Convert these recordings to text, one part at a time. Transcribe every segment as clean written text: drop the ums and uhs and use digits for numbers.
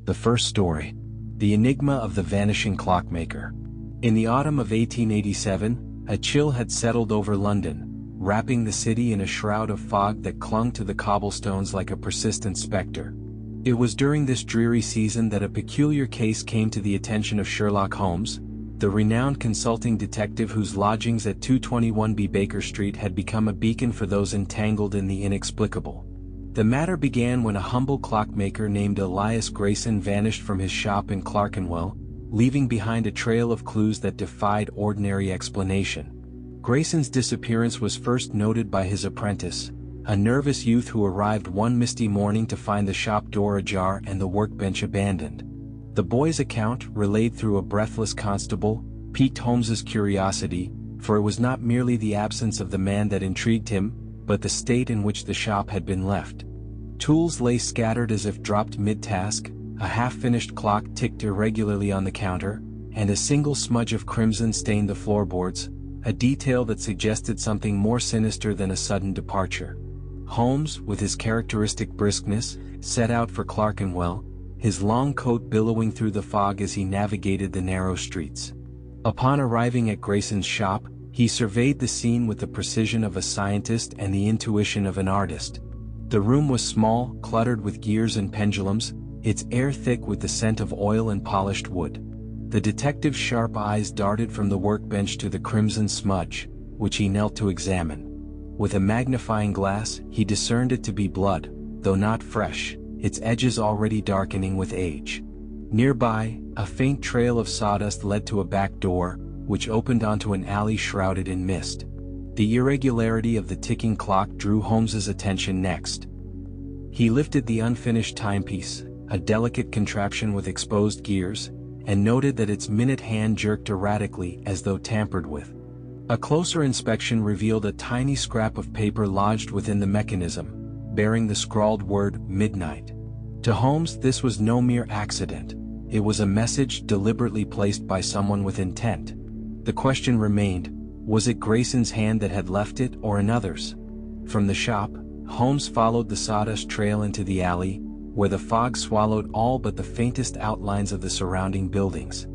The first story. The enigma of the vanishing clockmaker. In the autumn of 1887, a chill had settled over London, wrapping the city in a shroud of fog that clung to the cobblestones like a persistent specter. It was during this dreary season that a peculiar case came to the attention of Sherlock Holmes, the renowned consulting detective whose lodgings at 221B Baker Street had become a beacon for those entangled in the inexplicable. The matter began when a humble clockmaker named Elias Grayson vanished from his shop in Clerkenwell, leaving behind a trail of clues that defied ordinary explanation. Grayson's disappearance was first noted by his apprentice, a nervous youth who arrived one misty morning to find the shop door ajar and the workbench abandoned. The boy's account, relayed through a breathless constable, piqued Holmes's curiosity, for it was not merely the absence of the man that intrigued him, but the state in which the shop had been left. Tools lay scattered as if dropped mid-task, a half-finished clock ticked irregularly on the counter, and a single smudge of crimson stained the floorboards, a detail that suggested something more sinister than a sudden departure. Holmes, with his characteristic briskness, set out for Clerkenwell, his long coat billowing through the fog as he navigated the narrow streets. Upon arriving at Grayson's shop, he surveyed the scene with the precision of a scientist and the intuition of an artist. The room was small, cluttered with gears and pendulums, its air thick with the scent of oil and polished wood. The detective's sharp eyes darted from the workbench to the crimson smudge, which he knelt to examine. With a magnifying glass, he discerned it to be blood, though not fresh, its edges already darkening with age. Nearby, a faint trail of sawdust led to a back door, which opened onto an alley shrouded in mist. The irregularity of the ticking clock drew Holmes's attention next. He lifted the unfinished timepiece, a delicate contraption with exposed gears, and noted that its minute hand jerked erratically as though tampered with. A closer inspection revealed a tiny scrap of paper lodged within the mechanism, bearing the scrawled word midnight. To Holmes, this was no mere accident. It was a message deliberately placed by someone with intent. The question remained, was it Grayson's hand that had left it or another's? From the shop, Holmes followed the sawdust trail into the alley, where the fog swallowed all but the faintest outlines of the surrounding buildings.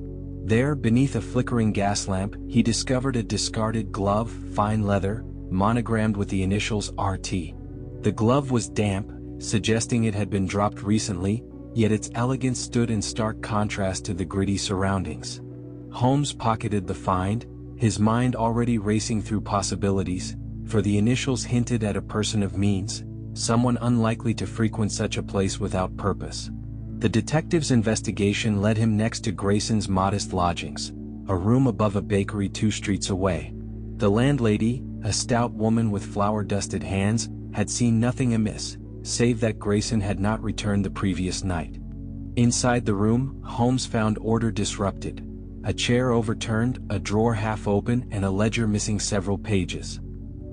There, beneath a flickering gas lamp, he discovered a discarded glove, fine leather, monogrammed with the initials RT. The glove was damp, suggesting it had been dropped recently, yet its elegance stood in stark contrast to the gritty surroundings. Holmes pocketed the find, his mind already racing through possibilities, for the initials hinted at a person of means, someone unlikely to frequent such a place without purpose. The detective's investigation led him next to Grayson's modest lodgings, a room above a bakery 2 streets away. The landlady, a stout woman with flour-dusted hands, had seen nothing amiss, save that Grayson had not returned the previous night. Inside the room, Holmes found order disrupted. A chair overturned, a drawer half open, and a ledger missing several pages.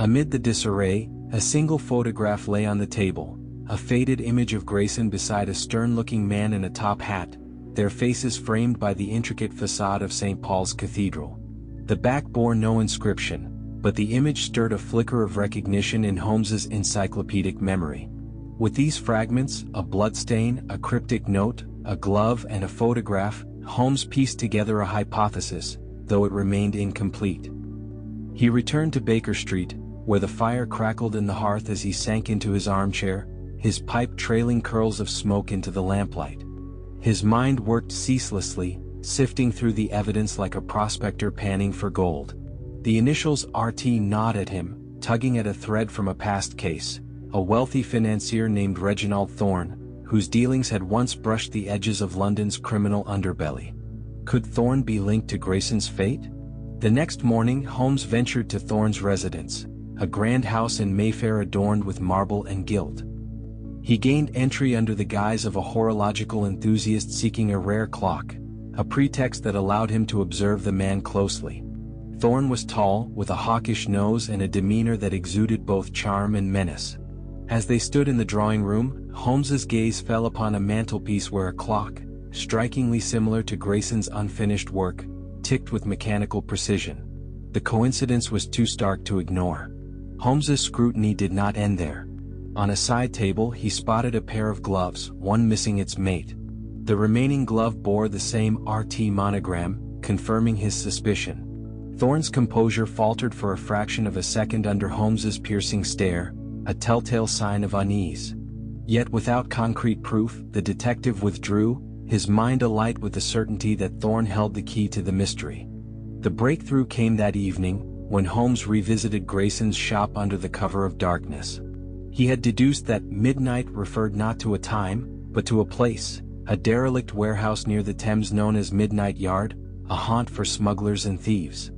Amid the disarray, a single photograph lay on the table, a faded image of Grayson beside a stern-looking man in a top hat, their faces framed by the intricate facade of St. Paul's Cathedral. The back bore no inscription, but the image stirred a flicker of recognition in Holmes's encyclopedic memory. With these fragments, a bloodstain, a cryptic note, a glove, and a photograph, Holmes pieced together a hypothesis, though it remained incomplete. He returned to Baker Street, where the fire crackled in the hearth as he sank into his armchair, his pipe trailing curls of smoke into the lamplight. His mind worked ceaselessly, sifting through the evidence like a prospector panning for gold. The initials RT gnawed at him, tugging at a thread from a past case, a wealthy financier named Reginald Thorne, whose dealings had once brushed the edges of London's criminal underbelly. Could Thorne be linked to Grayson's fate? The next morning, Holmes ventured to Thorne's residence, a grand house in Mayfair adorned with marble and gilt. He gained entry under the guise of a horological enthusiast seeking a rare clock, a pretext that allowed him to observe the man closely. Thorne was tall, with a hawkish nose and a demeanor that exuded both charm and menace. As they stood in the drawing room, Holmes's gaze fell upon a mantelpiece where a clock, strikingly similar to Grayson's unfinished work, ticked with mechanical precision. The coincidence was too stark to ignore. Holmes's scrutiny did not end there. On a side table he spotted a pair of gloves, one missing its mate. The remaining glove bore the same RT monogram, confirming his suspicion. Thorne's composure faltered for a fraction of a second under Holmes's piercing stare, a telltale sign of unease. Yet without concrete proof, the detective withdrew, his mind alight with the certainty that Thorne held the key to the mystery. The breakthrough came that evening, when Holmes revisited Grayson's shop under the cover of darkness. He had deduced that midnight referred not to a time, but to a place, a derelict warehouse near the Thames known as Midnight Yard, a haunt for smugglers and thieves.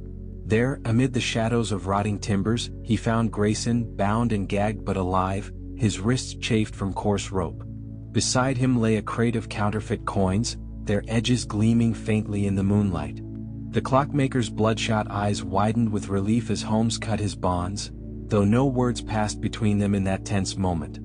There, amid the shadows of rotting timbers, he found Grayson, bound and gagged but alive, his wrists chafed from coarse rope. Beside him lay a crate of counterfeit coins, their edges gleaming faintly in the moonlight. The clockmaker's bloodshot eyes widened with relief as Holmes cut his bonds, though no words passed between them in that tense moment.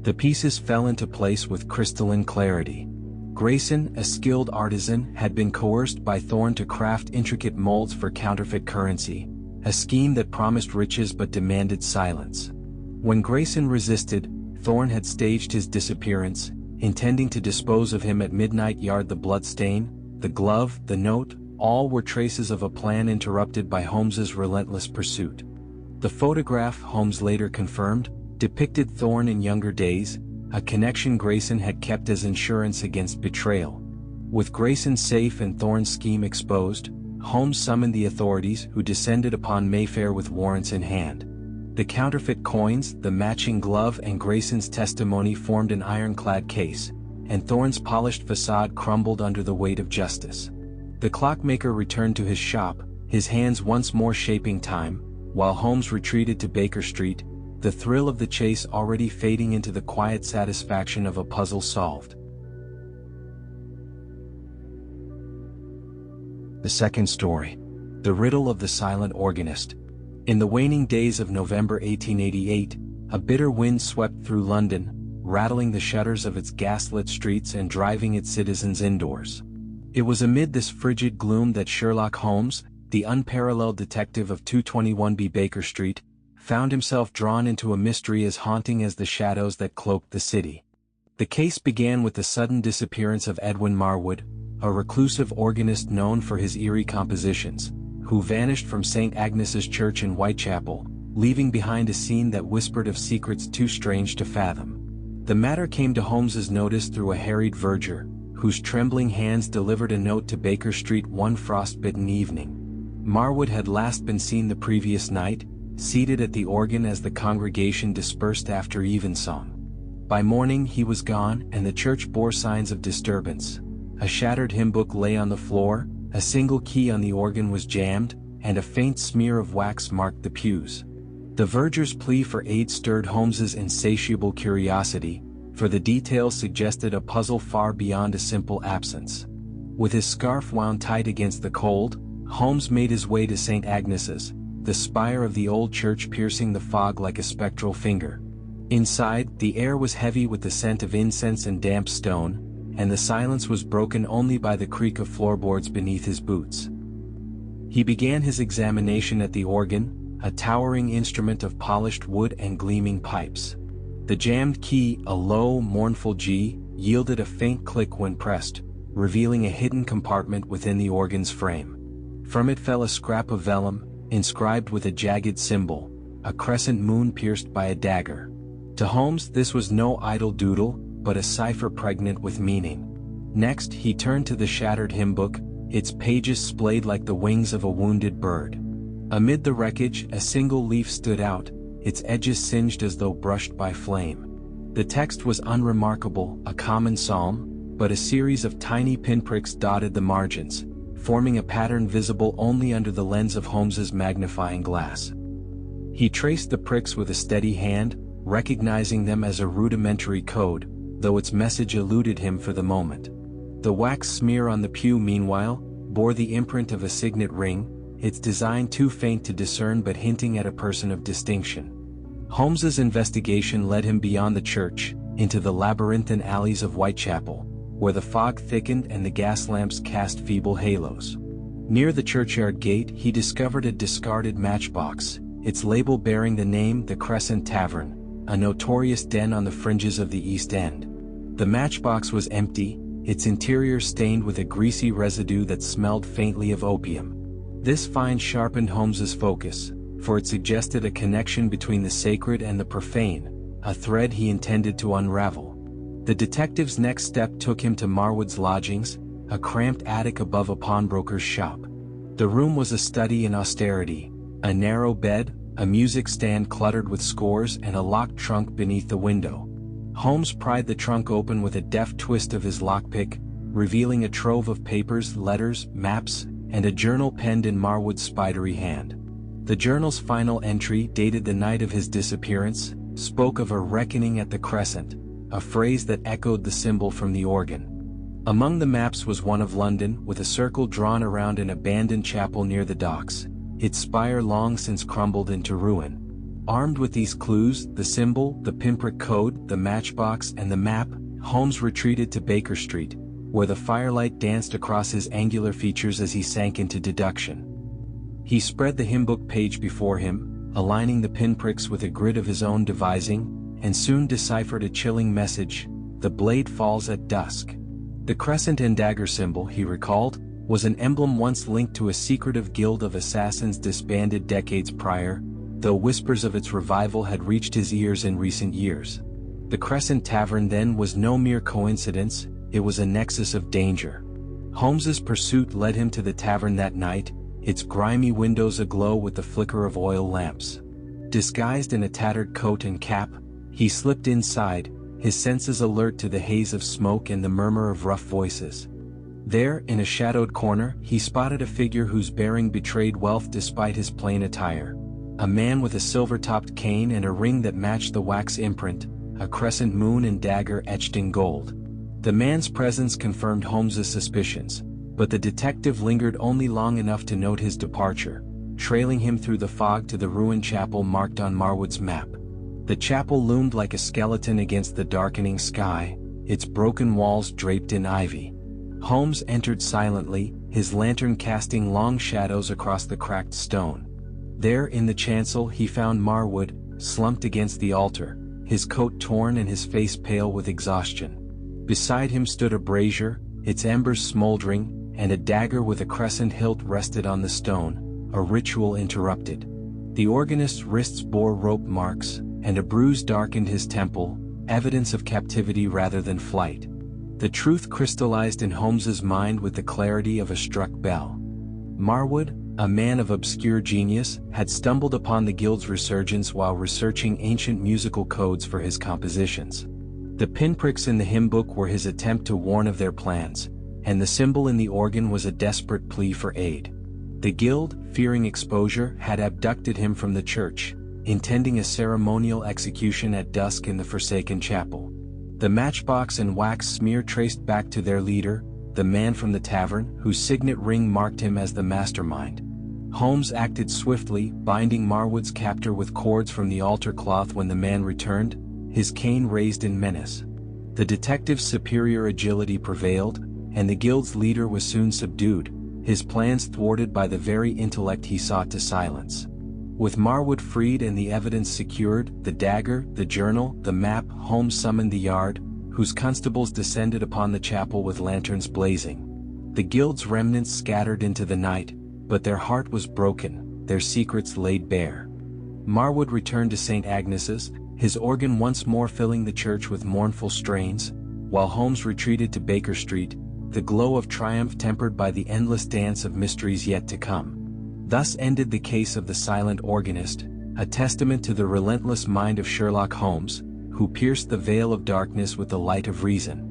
The pieces fell into place with crystalline clarity. Grayson, a skilled artisan, had been coerced by Thorne to craft intricate molds for counterfeit currency, a scheme that promised riches but demanded silence. When Grayson resisted, Thorne had staged his disappearance, intending to dispose of him at Midnight Yard. The bloodstain, the glove, the note, all were traces of a plan interrupted by Holmes's relentless pursuit. The photograph, Holmes later confirmed, depicted Thorne in younger days, a connection Grayson had kept as insurance against betrayal. With Grayson safe and Thorne's scheme exposed, Holmes summoned the authorities, who descended upon Mayfair with warrants in hand. The counterfeit coins, the matching glove and Grayson's testimony formed an ironclad case, and Thorne's polished facade crumbled under the weight of justice. The clockmaker returned to his shop, his hands once more shaping time, while Holmes retreated to Baker Street, the thrill of the chase already fading into the quiet satisfaction of a puzzle solved. The second story. The riddle of the silent organist. In the waning days of November 1888, a bitter wind swept through London, rattling the shutters of its gaslit streets and driving its citizens indoors. It was amid this frigid gloom that Sherlock Holmes, the unparalleled detective of 221B Baker Street, found himself drawn into a mystery as haunting as the shadows that cloaked the city. The case began with the sudden disappearance of Edwin Marwood, a reclusive organist known for his eerie compositions, who vanished from St. Agnes's Church in Whitechapel, leaving behind a scene that whispered of secrets too strange to fathom. The matter came to Holmes's notice through a harried verger, whose trembling hands delivered a note to Baker Street one frostbitten evening. Marwood had last been seen the previous night, seated at the organ as the congregation dispersed after evensong. By morning he was gone, and the church bore signs of disturbance. A shattered hymn book lay on the floor, a single key on the organ was jammed, and a faint smear of wax marked the pews. The verger's plea for aid stirred Holmes's insatiable curiosity, for the details suggested a puzzle far beyond a simple absence. With his scarf wound tight against the cold, Holmes made his way to St. Agnes's, the spire of the old church piercing the fog like a spectral finger. Inside, the air was heavy with the scent of incense and damp stone, and the silence was broken only by the creak of floorboards beneath his boots. He began his examination at the organ, a towering instrument of polished wood and gleaming pipes. The jammed key, a low, mournful G, yielded a faint click when pressed, revealing a hidden compartment within the organ's frame. From it fell a scrap of vellum, inscribed with a jagged symbol, a crescent moon pierced by a dagger. To Holmes this was no idle doodle, but a cipher pregnant with meaning. Next he turned to the shattered hymn book, its pages splayed like the wings of a wounded bird. Amid the wreckage a single leaf stood out, its edges singed as though brushed by flame. The text was unremarkable, a common psalm, but a series of tiny pinpricks dotted the margins, forming a pattern visible only under the lens of Holmes's magnifying glass. He traced the pricks with a steady hand, recognizing them as a rudimentary code, though its message eluded him for the moment. The wax smear on the pew, meanwhile, bore the imprint of a signet ring, its design too faint to discern but hinting at a person of distinction. Holmes's investigation led him beyond the church, into the labyrinthine alleys of Whitechapel, where the fog thickened and the gas lamps cast feeble halos. Near the churchyard gate he discovered a discarded matchbox, its label bearing the name The Crescent Tavern, a notorious den on the fringes of the East End. The matchbox was empty, its interior stained with a greasy residue that smelled faintly of opium. This find sharpened Holmes's focus, for it suggested a connection between the sacred and the profane, a thread he intended to unravel. The detective's next step took him to Marwood's lodgings, a cramped attic above a pawnbroker's shop. The room was a study in austerity, a narrow bed, a music stand cluttered with scores and a locked trunk beneath the window. Holmes pried the trunk open with a deft twist of his lockpick, revealing a trove of papers, letters, maps, and a journal penned in Marwood's spidery hand. The journal's final entry, dated the night of his disappearance, spoke of a reckoning at the Crescent, a phrase that echoed the symbol from the organ. Among the maps was one of London, with a circle drawn around an abandoned chapel near the docks, its spire long since crumbled into ruin. Armed with these clues, the symbol, the pinprick code, the matchbox, and the map, Holmes retreated to Baker Street, where the firelight danced across his angular features as he sank into deduction. He spread the hymnbook page before him, aligning the pinpricks with a grid of his own devising, and soon deciphered a chilling message: "The blade falls at dusk." The crescent and dagger symbol, he recalled, was an emblem once linked to a secretive guild of assassins disbanded decades prior, though whispers of its revival had reached his ears in recent years. The Crescent Tavern then was no mere coincidence, it was a nexus of danger. Holmes's pursuit led him to the tavern that night, its grimy windows aglow with the flicker of oil lamps. Disguised in a tattered coat and cap, he slipped inside, his senses alert to the haze of smoke and the murmur of rough voices. There, in a shadowed corner, he spotted a figure whose bearing betrayed wealth despite his plain attire. A man with a silver-topped cane and a ring that matched the wax imprint, a crescent moon and dagger etched in gold. The man's presence confirmed Holmes's suspicions, but the detective lingered only long enough to note his departure, trailing him through the fog to the ruined chapel marked on Marwood's map. The chapel loomed like a skeleton against the darkening sky, its broken walls draped in ivy. Holmes entered silently, his lantern casting long shadows across the cracked stone. There in the chancel he found Marwood, slumped against the altar, his coat torn and his face pale with exhaustion. Beside him stood a brazier, its embers smoldering, and a dagger with a crescent hilt rested on the stone, a ritual interrupted. The organist's wrists bore rope marks, and a bruise darkened his temple, evidence of captivity rather than flight. The truth crystallized in Holmes's mind with the clarity of a struck bell. Marwood, a man of obscure genius, had stumbled upon the guild's resurgence while researching ancient musical codes for his compositions. The pinpricks in the hymn book were his attempt to warn of their plans, and the symbol in the organ was a desperate plea for aid. The guild, fearing exposure, had abducted him from the church, intending a ceremonial execution at dusk in the forsaken chapel. The matchbox and wax smear traced back to their leader, the man from the tavern, whose signet ring marked him as the mastermind. Holmes acted swiftly, binding Marwood's captor with cords from the altar cloth when the man returned, his cane raised in menace. The detective's superior agility prevailed, and the guild's leader was soon subdued, his plans thwarted by the very intellect he sought to silence. With Marwood freed and the evidence secured, the dagger, the journal, the map, Holmes summoned the yard, whose constables descended upon the chapel with lanterns blazing. The guild's remnants scattered into the night, but their heart was broken, their secrets laid bare. Marwood returned to St. Agnes's, his organ once more filling the church with mournful strains, while Holmes retreated to Baker Street, the glow of triumph tempered by the endless dance of mysteries yet to come. Thus ended the case of the silent organist, a testament to the relentless mind of Sherlock Holmes, who pierced the veil of darkness with the light of reason.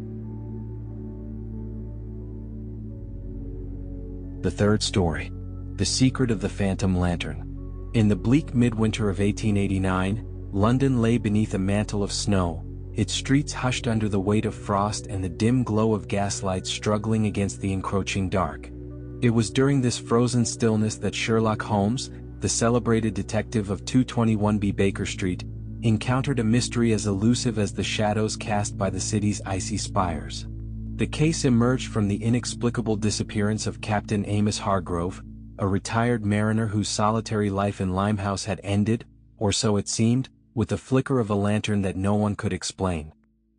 The third story. The Secret of the Phantom Lantern. In the bleak midwinter of 1889, London lay beneath a mantle of snow, its streets hushed under the weight of frost and the dim glow of gaslights struggling against the encroaching dark. It was during this frozen stillness that Sherlock Holmes, the celebrated detective of 221B Baker Street, encountered a mystery as elusive as the shadows cast by the city's icy spires. The case emerged from the inexplicable disappearance of Captain Amos Hargrove, a retired mariner whose solitary life in Limehouse had ended, or so it seemed, with the flicker of a lantern that no one could explain.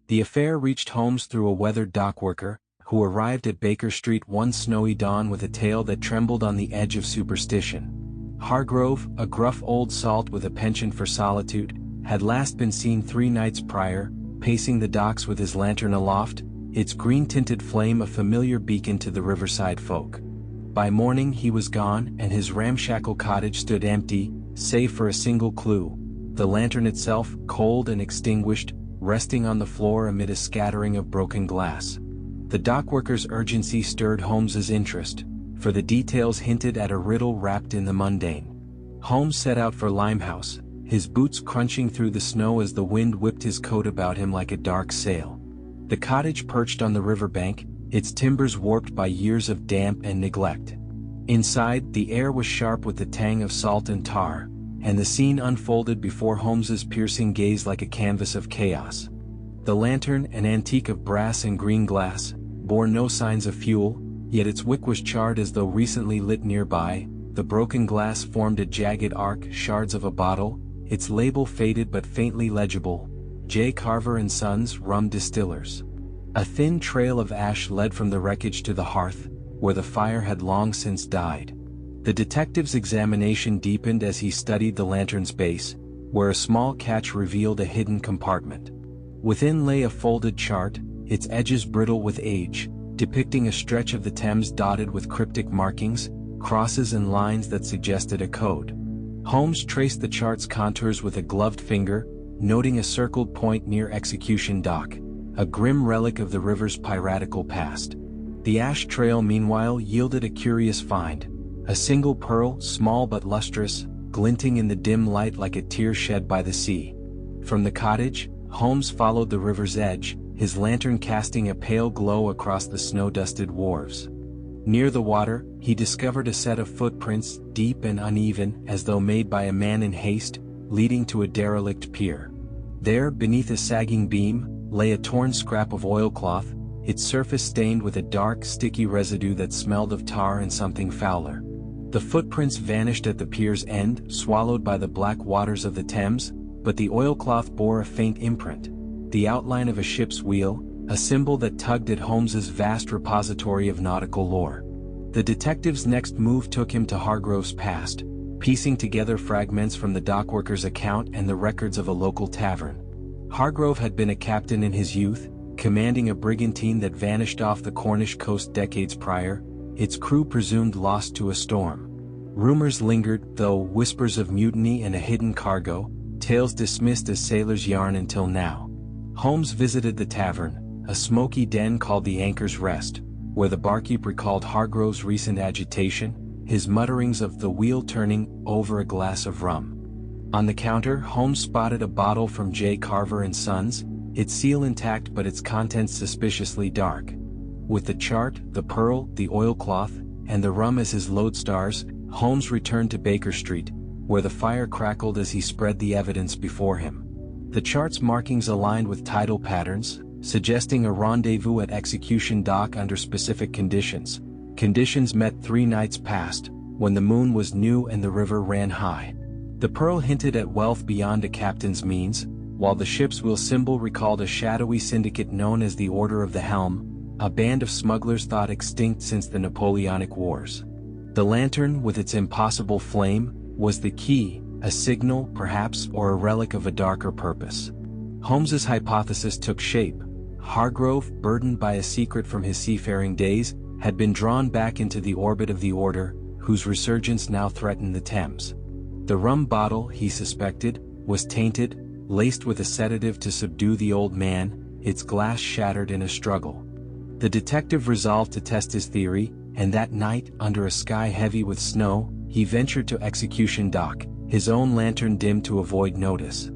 The affair reached Holmes through a weathered dockworker, who arrived at Baker Street one snowy dawn with a tale that trembled on the edge of superstition. Hargrove, a gruff old salt with a penchant for solitude, had last been seen 3 nights prior, pacing the docks with his lantern aloft, its green-tinted flame a familiar beacon to the riverside folk. By morning he was gone, and his ramshackle cottage stood empty, save for a single clue, the lantern itself, cold and extinguished, resting on the floor amid a scattering of broken glass. The dockworker's urgency stirred Holmes's interest, for the details hinted at a riddle wrapped in the mundane. Holmes set out for Limehouse, his boots crunching through the snow as the wind whipped his coat about him like a dark sail. The cottage perched on the riverbank, its timbers warped by years of damp and neglect. Inside, the air was sharp with the tang of salt and tar, and the scene unfolded before Holmes's piercing gaze like a canvas of chaos. The lantern, an antique of brass and green glass, bore no signs of fuel, yet its wick was charred as though recently lit nearby. The broken glass formed a jagged arc, shards of a bottle, its label faded but faintly legible, J. Carver and Sons, Rum Distillers. A thin trail of ash led from the wreckage to the hearth, where the fire had long since died. The detective's examination deepened as he studied the lantern's base, where a small catch revealed a hidden compartment. Within lay a folded chart, its edges brittle with age, depicting a stretch of the Thames dotted with cryptic markings, crosses and lines that suggested a code. Holmes traced the chart's contours with a gloved finger, noting a circled point near Execution Dock, a grim relic of the river's piratical past. The ash trail meanwhile yielded a curious find, a single pearl, small but lustrous, glinting in the dim light like a tear shed by the sea. From the cottage, Holmes followed the river's edge, his lantern casting a pale glow across the snow-dusted wharves. Near the water, he discovered a set of footprints, deep and uneven as though made by a man in haste, leading to a derelict pier. There, beneath a sagging beam, lay a torn scrap of oilcloth, its surface stained with a dark, sticky residue that smelled of tar and something fouler. The footprints vanished at the pier's end, swallowed by the black waters of the Thames, but the oilcloth bore a faint imprint, the outline of a ship's wheel, a symbol that tugged at Holmes's vast repository of nautical lore. The detective's next move took him to Hargrove's past, piecing together fragments from the dockworker's account and the records of a local tavern. Hargrove had been a captain in his youth, commanding a brigantine that vanished off the Cornish coast decades prior, its crew presumed lost to a storm. Rumors lingered, though, whispers of mutiny and a hidden cargo, tales dismissed as sailors' yarn until now. Holmes visited the tavern, a smoky den called the Anchor's Rest, where the barkeep recalled Hargrove's recent agitation, his mutterings of the wheel turning over a glass of rum. On the counter, Holmes spotted a bottle from J. Carver and Sons, its seal intact but its contents suspiciously dark. With the chart, the pearl, the oilcloth, and the rum as his lodestars, Holmes returned to Baker Street, where the fire crackled as he spread the evidence before him. The chart's markings aligned with tidal patterns, suggesting a rendezvous at Execution Dock under specific conditions. Conditions met 3 nights past, when the moon was new and the river ran high. The pearl hinted at wealth beyond a captain's means, while the ship's wheel symbol recalled a shadowy syndicate known as the Order of the Helm, a band of smugglers thought extinct since the Napoleonic Wars. The lantern, with its impossible flame, was the key, a signal, perhaps, or a relic of a darker purpose. Holmes's hypothesis took shape. Hargrove, burdened by a secret from his seafaring days, had been drawn back into the orbit of the Order, whose resurgence now threatened the Thames. The rum bottle, he suspected, was tainted, laced with a sedative to subdue the old man, its glass shattered in a struggle. The detective resolved to test his theory, and that night, under a sky heavy with snow, he ventured to Execution Dock, his own lantern dimmed to avoid notice.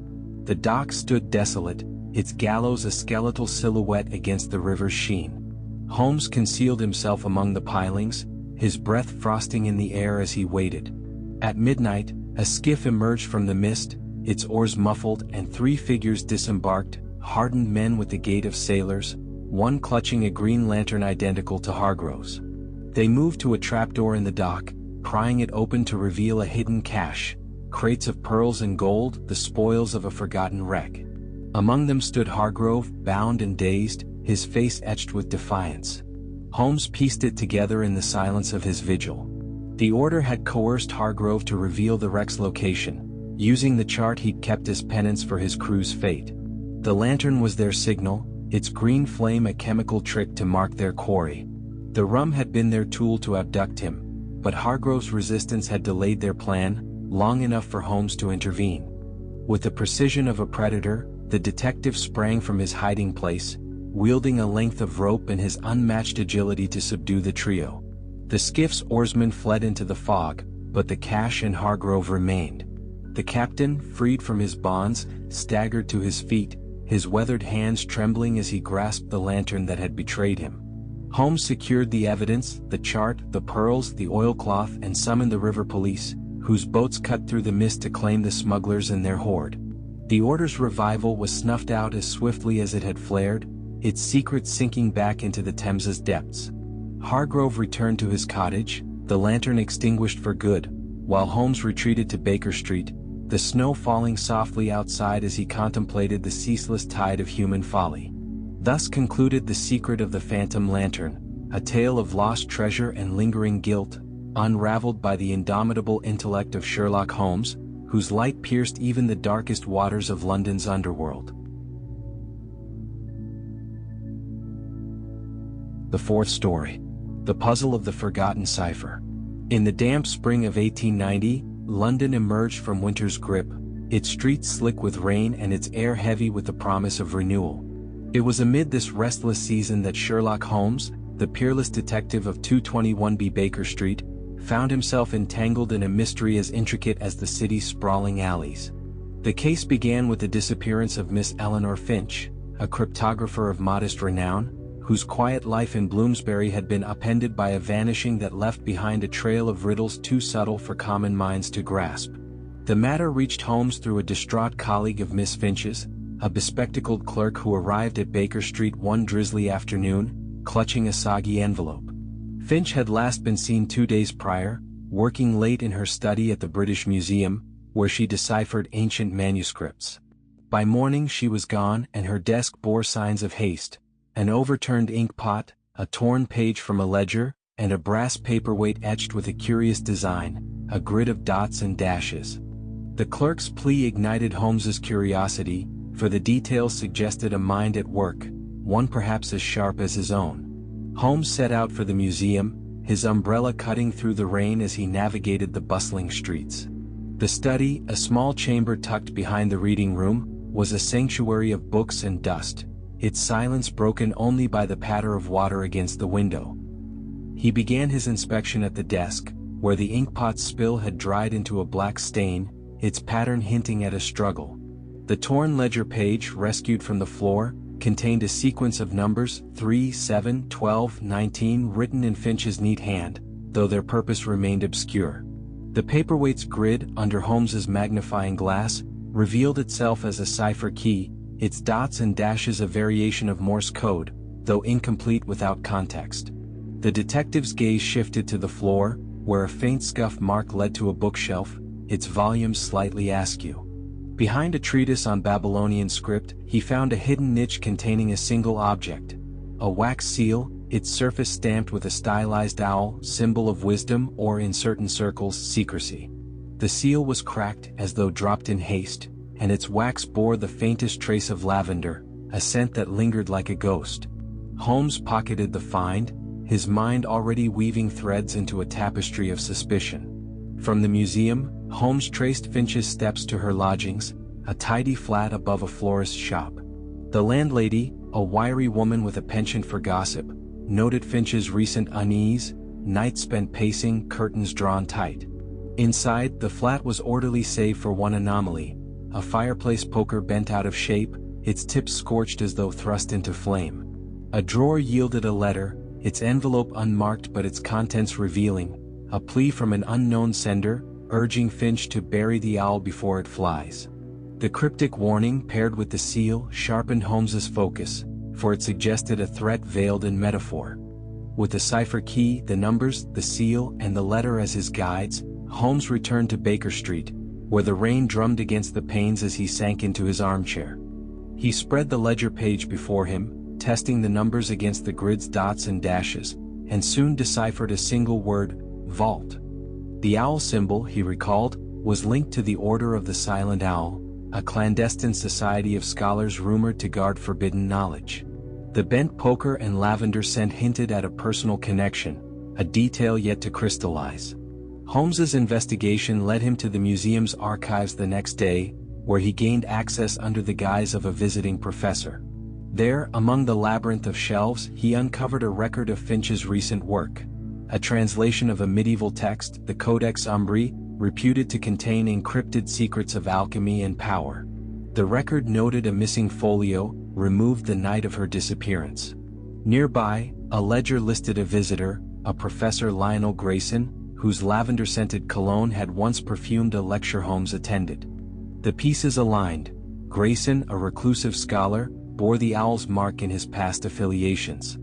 The dock stood desolate, its gallows a skeletal silhouette against the river's sheen. Holmes concealed himself among the pilings, his breath frosting in the air as he waited. At midnight, a skiff emerged from the mist, its oars muffled, and 3 figures disembarked, hardened men with the gait of sailors, one clutching a green lantern identical to Hargrove's. They moved to a trapdoor in the dock, prying it open to reveal a hidden cache, crates of pearls and gold, the spoils of a forgotten wreck. Among them stood Hargrove, bound and dazed, his face etched with defiance. Holmes pieced it together in the silence of his vigil. The order had coerced Hargrove to reveal the wreck's location, using the chart he'd kept as penance for his crew's fate. The lantern was their signal, its green flame a chemical trick to mark their quarry. The rum had been their tool to abduct him, but Hargrove's resistance had delayed their plan, long enough for Holmes to intervene. With the precision of a predator, the detective sprang from his hiding place, wielding a length of rope and his unmatched agility to subdue the trio. The skiff's oarsmen fled into the fog, but the cache and Hargrove remained. The captain, freed from his bonds, staggered to his feet, his weathered hands trembling as he grasped the lantern that had betrayed him. Holmes secured the evidence, the chart, the pearls, the oilcloth, and summoned the river police, whose boats cut through the mist to claim the smugglers and their hoard. The order's revival was snuffed out as swiftly as it had flared, its secret sinking back into the Thames's depths. Hargrove returned to his cottage, the lantern extinguished for good, while Holmes retreated to Baker Street, the snow falling softly outside as he contemplated the ceaseless tide of human folly. Thus concluded The Secret of the Phantom Lantern, a tale of lost treasure and lingering guilt, unraveled by the indomitable intellect of Sherlock Holmes, whose light pierced even the darkest waters of London's underworld. The fourth story. The Puzzle of the Forgotten Cipher. In the damp spring of 1890, London emerged from winter's grip, its streets slick with rain and its air heavy with the promise of renewal. It was amid this restless season that Sherlock Holmes, the peerless detective of 221B Baker Street, found himself entangled in a mystery as intricate as the city's sprawling alleys. The case began with the disappearance of Miss Eleanor Finch, a cryptographer of modest renown, whose quiet life in Bloomsbury had been upended by a vanishing that left behind a trail of riddles too subtle for common minds to grasp. The matter reached Holmes through a distraught colleague of Miss Finch's, a bespectacled clerk who arrived at Baker Street one drizzly afternoon, clutching a soggy envelope. Finch had last been seen 2 days prior, working late in her study at the British Museum, where she deciphered ancient manuscripts. By morning she was gone and her desk bore signs of haste. An overturned ink pot, a torn page from a ledger, and a brass paperweight etched with a curious design, a grid of dots and dashes. The clerk's plea ignited Holmes's curiosity, for the details suggested a mind at work, one perhaps as sharp as his own. Holmes set out for the museum, his umbrella cutting through the rain as he navigated the bustling streets. The study, a small chamber tucked behind the reading room, was a sanctuary of books and dust, its silence broken only by the patter of water against the window. He began his inspection at the desk, where the inkpot's spill had dried into a black stain, its pattern hinting at a struggle. The torn ledger page, rescued from the floor, contained a sequence of numbers 3, 7, 12, 19 written in Finch's neat hand, though their purpose remained obscure. The paperweight's grid, under Holmes's magnifying glass, revealed itself as a cipher key, its dots and dashes a variation of Morse code, though incomplete without context. The detective's gaze shifted to the floor, where a faint scuff mark led to a bookshelf, its volumes slightly askew. Behind a treatise on Babylonian script, he found a hidden niche containing a single object. A wax seal, its surface stamped with a stylized owl, symbol of wisdom or, in certain circles, secrecy. The seal was cracked as though dropped in haste, and its wax bore the faintest trace of lavender, a scent that lingered like a ghost. Holmes pocketed the find, his mind already weaving threads into a tapestry of suspicion. From the museum, Holmes traced Finch's steps to her lodgings, a tidy flat above a florist's shop. The landlady, a wiry woman with a penchant for gossip, noted Finch's recent unease, nights spent pacing, curtains drawn tight. Inside, the flat was orderly save for one anomaly, a fireplace poker bent out of shape, its tips scorched as though thrust into flame. A drawer yielded a letter, its envelope unmarked but its contents revealing, a plea from an unknown sender, urging Finch to bury the owl before it flies. The cryptic warning paired with the seal sharpened Holmes's focus, for it suggested a threat veiled in metaphor. With the cipher key, the numbers, the seal, and the letter as his guides, Holmes returned to Baker Street, where the rain drummed against the panes as he sank into his armchair. He spread the ledger page before him, testing the numbers against the grid's dots and dashes, and soon deciphered a single word, vault. The owl symbol, he recalled, was linked to the Order of the Silent Owl, a clandestine society of scholars rumored to guard forbidden knowledge. The bent poker and lavender scent hinted at a personal connection, a detail yet to crystallize. Holmes's investigation led him to the museum's archives the next day, where he gained access under the guise of a visiting professor. There, among the labyrinth of shelves, he uncovered a record of Finch's recent work. A translation of a medieval text, the Codex Umbri, reputed to contain encrypted secrets of alchemy and power. The record noted a missing folio, removed the night of her disappearance. Nearby, a ledger listed a visitor, a Professor Lionel Grayson, whose lavender-scented cologne had once perfumed a lecture Holmes attended. The pieces aligned. Grayson, a reclusive scholar, bore the owl's mark in his past affiliations.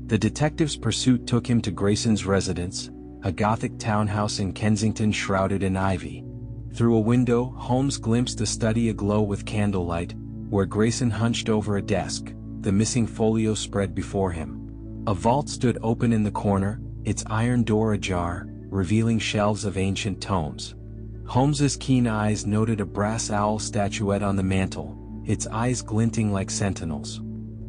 The detective's pursuit took him to Grayson's residence, a Gothic townhouse in Kensington shrouded in ivy. Through a window, Holmes glimpsed a study aglow with candlelight, where Grayson hunched over a desk, the missing folio spread before him. A vault stood open in the corner, its iron door ajar, revealing shelves of ancient tomes. Holmes's keen eyes noted a brass owl statuette on the mantel, its eyes glinting like sentinels.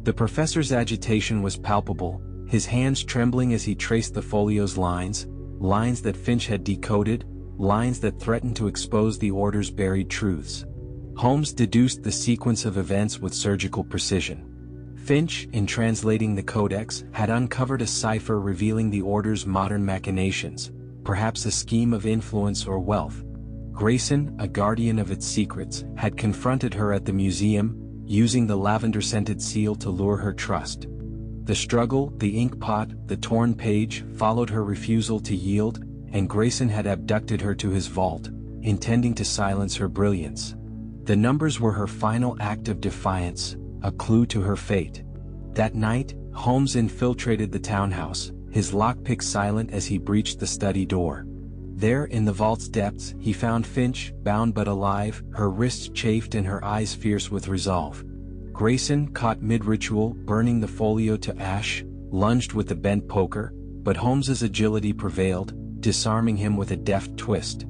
The professor's agitation was palpable, his hands trembling as he traced the folio's lines that Finch had decoded, lines that threatened to expose the Order's buried truths. Holmes deduced the sequence of events with surgical precision. Finch, in translating the Codex, had uncovered a cipher revealing the Order's modern machinations, perhaps a scheme of influence or wealth. Grayson, a guardian of its secrets, had confronted her at the museum, using the lavender-scented seal to lure her trust. The struggle, the ink pot, the torn page, followed her refusal to yield, and Grayson had abducted her to his vault, intending to silence her brilliance. The numbers were her final act of defiance, a clue to her fate. That night, Holmes infiltrated the townhouse, his lockpick silent as he breached the study door. There, in the vault's depths, he found Finch, bound but alive, her wrists chafed and her eyes fierce with resolve. Grayson, caught mid-ritual, burning the folio to ash, lunged with the bent poker, but Holmes's agility prevailed, disarming him with a deft twist.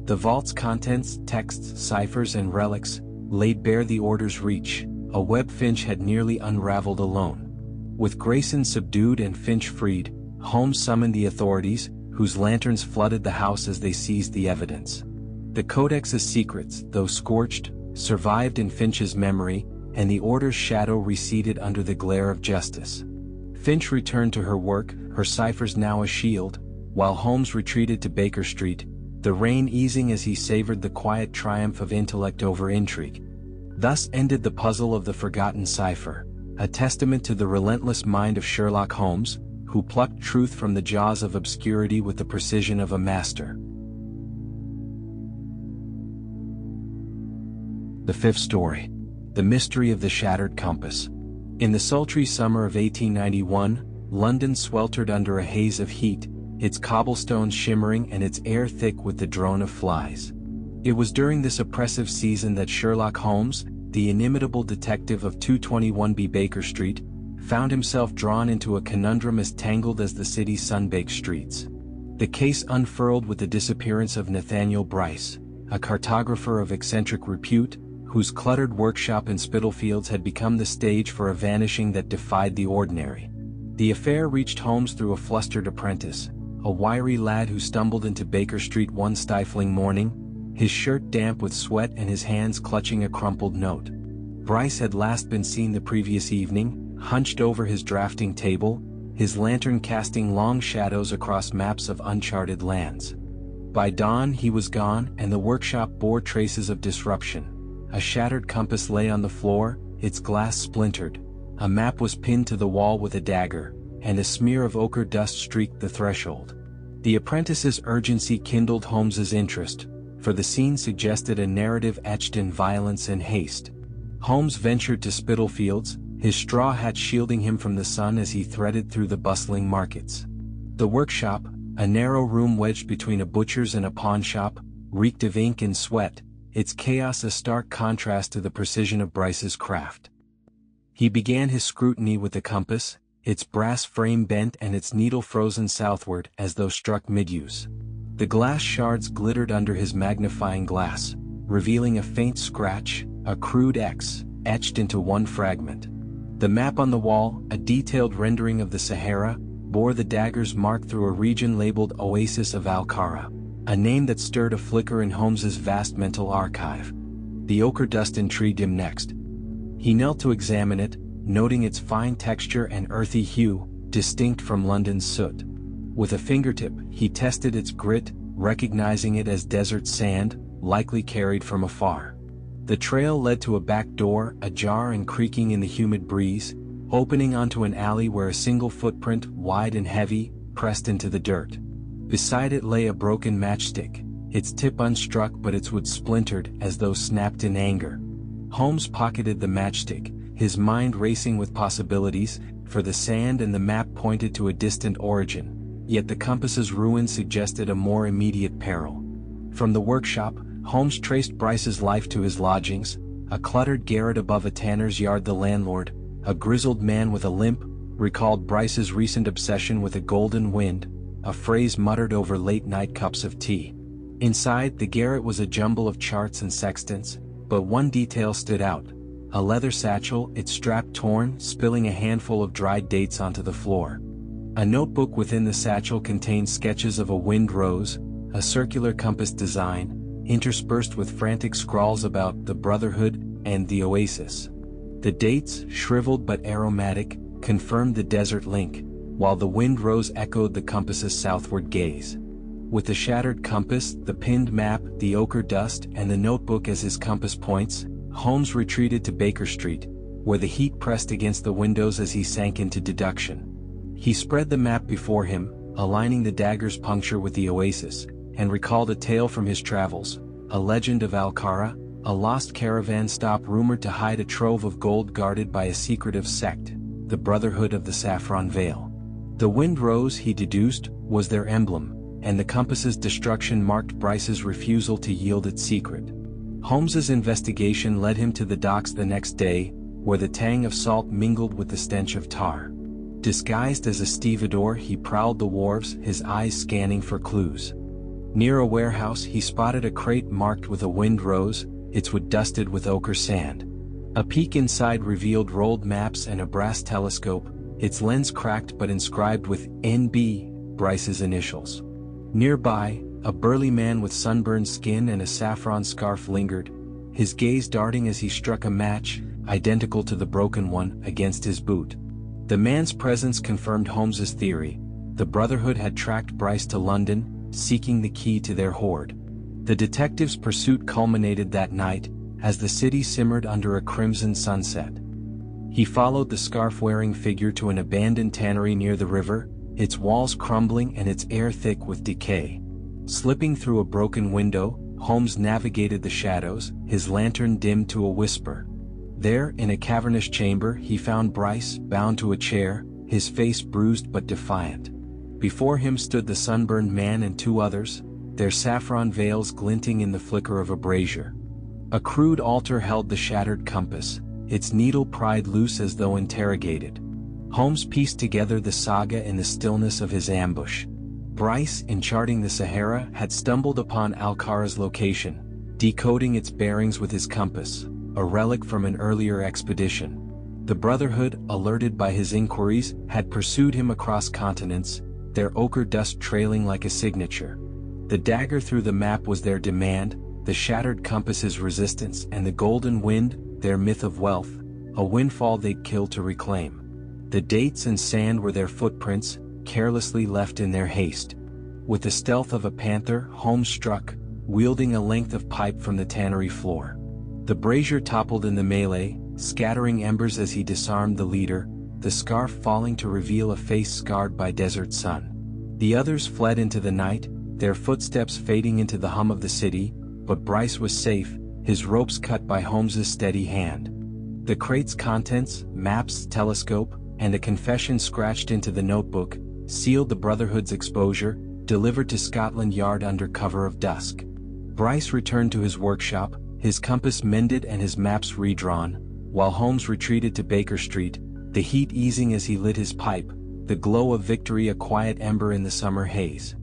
The vault's contents, texts, ciphers and relics, laid bare the Order's reach, a web Finch had nearly unraveled alone. With Grayson subdued and Finch freed, Holmes summoned the authorities, whose lanterns flooded the house as they seized the evidence. The Codex's secrets, though scorched, survived in Finch's memory, and the Order's shadow receded under the glare of justice. Finch returned to her work, her ciphers now a shield, while Holmes retreated to Baker Street, the rain easing as he savored the quiet triumph of intellect over intrigue. Thus ended the puzzle of the forgotten cipher, a testament to the relentless mind of Sherlock Holmes, who plucked truth from the jaws of obscurity with the precision of a master. The fifth story. The mystery of the shattered compass. In the sultry summer of 1891, London sweltered under a haze of heat, its cobblestones shimmering and its air thick with the drone of flies. It was during this oppressive season that Sherlock Holmes, the inimitable detective of 221B Baker Street, found himself drawn into a conundrum as tangled as the city's sun-baked streets. The case unfurled with the disappearance of Nathaniel Bryce, a cartographer of eccentric repute, whose cluttered workshop in Spitalfields had become the stage for a vanishing that defied the ordinary. The affair reached Holmes through a flustered apprentice, a wiry lad who stumbled into Baker Street one stifling morning, his shirt damp with sweat and his hands clutching a crumpled note. Bryce had last been seen the previous evening, hunched over his drafting table, his lantern casting long shadows across maps of uncharted lands. By dawn he was gone, and the workshop bore traces of disruption. A shattered compass lay on the floor, its glass splintered. A map was pinned to the wall with a dagger, and a smear of ochre dust streaked the threshold. The apprentice's urgency kindled Holmes's interest, for the scene suggested a narrative etched in violence and haste. Holmes ventured to Spitalfields, his straw hat shielding him from the sun as he threaded through the bustling markets. The workshop, a narrow room wedged between a butcher's and a pawnshop, reeked of ink and sweat, its chaos a stark contrast to the precision of Bryce's craft. He began his scrutiny with the compass, its brass frame bent and its needle frozen southward as though struck mid-use. The glass shards glittered under his magnifying glass, revealing a faint scratch, a crude X, etched into one fragment. The map on the wall, a detailed rendering of the Sahara, bore the dagger's mark through a region labeled Oasis of Al-Qara, a name that stirred a flicker in Holmes's vast mental archive. The ochre dust intrigued him next. He knelt to examine it, noting its fine texture and earthy hue, distinct from London's soot. With a fingertip, he tested its grit, recognizing it as desert sand, likely carried from afar. The trail led to a back door, ajar and creaking in the humid breeze, opening onto an alley where a single footprint, wide and heavy, pressed into the dirt. Beside it lay a broken matchstick, its tip unstruck but its wood splintered as though snapped in anger. Holmes pocketed the matchstick, his mind racing with possibilities, for the sand and the map pointed to a distant origin, yet the compass's ruin suggested a more immediate peril. From the workshop, Holmes traced Bryce's life to his lodgings, a cluttered garret above a tanner's yard. The landlord, a grizzled man with a limp, recalled Bryce's recent obsession with a golden wind, a phrase muttered over late-night cups of tea. Inside the garret was a jumble of charts and sextants, but one detail stood out: a leather satchel, its strap torn, spilling a handful of dried dates onto the floor. A notebook within the satchel contained sketches of a wind rose, a circular compass design, interspersed with frantic scrawls about the Brotherhood and the Oasis. The dates, shriveled but aromatic, confirmed the desert link, while the wind rose echoed the compass's southward gaze. With the shattered compass, the pinned map, the ochre dust, and the notebook as his compass points, Holmes retreated to Baker Street, where the heat pressed against the windows as he sank into deduction. He spread the map before him, aligning the dagger's puncture with the Oasis, and recalled a tale from his travels, a legend of Al-Qara, a lost caravan stop rumored to hide a trove of gold guarded by a secretive sect, the Brotherhood of the Saffron Veil. The wind rose, he deduced, was their emblem, and the compass's destruction marked Bryce's refusal to yield its secret. Holmes's investigation led him to the docks the next day, where the tang of salt mingled with the stench of tar. Disguised as a stevedore, he prowled the wharves, his eyes scanning for clues. Near a warehouse, he spotted a crate marked with a wind rose, its wood dusted with ochre sand. A peek inside revealed rolled maps and a brass telescope, its lens cracked but inscribed with N.B., Bryce's initials. Nearby, a burly man with sunburned skin and a saffron scarf lingered, his gaze darting as he struck a match, identical to the broken one, against his boot. The man's presence confirmed Holmes's theory: the Brotherhood had tracked Bryce to London, seeking the key to their hoard. The detective's pursuit culminated that night, as the city simmered under a crimson sunset. He followed the scarf-wearing figure to an abandoned tannery near the river, its walls crumbling and its air thick with decay. Slipping through a broken window, Holmes navigated the shadows, his lantern dimmed to a whisper. There, in a cavernous chamber, he found Bryce, bound to a chair, his face bruised but defiant. Before him stood the sunburned man and two others, their saffron veils glinting in the flicker of a brazier. A crude altar held the shattered compass, its needle pried loose as though interrogated. Holmes pieced together the saga in the stillness of his ambush. Bryce, in charting the Sahara, had stumbled upon Al-Qara's location, decoding its bearings with his compass, a relic from an earlier expedition. The Brotherhood, alerted by his inquiries, had pursued him across continents, their ochre dust trailing like a signature. The dagger through the map was their demand, the shattered compass his resistance, and the golden wind, their myth of wealth, a windfall they'd kill to reclaim. The dates and sand were their footprints, carelessly left in their haste. With the stealth of a panther, Holmes struck, wielding a length of pipe from the tannery floor. The brazier toppled in the melee, scattering embers as he disarmed the leader, the scarf falling to reveal a face scarred by desert sun. The others fled into the night, their footsteps fading into the hum of the city, but Bryce was safe, his ropes cut by Holmes's steady hand. The crate's contents, maps, telescope, and a confession scratched into the notebook, sealed the Brotherhood's exposure, delivered to Scotland Yard under cover of dusk. Bryce returned to his workshop, his compass mended and his maps redrawn, while Holmes retreated to Baker Street, the heat easing as he lit his pipe, the glow of victory a quiet ember in the summer haze.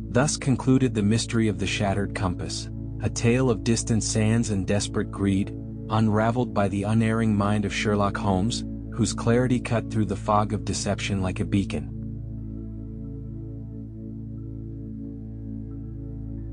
Thus concluded the mystery of the shattered compass, a tale of distant sands and desperate greed, unraveled by the unerring mind of Sherlock Holmes, whose clarity cut through the fog of deception like a beacon.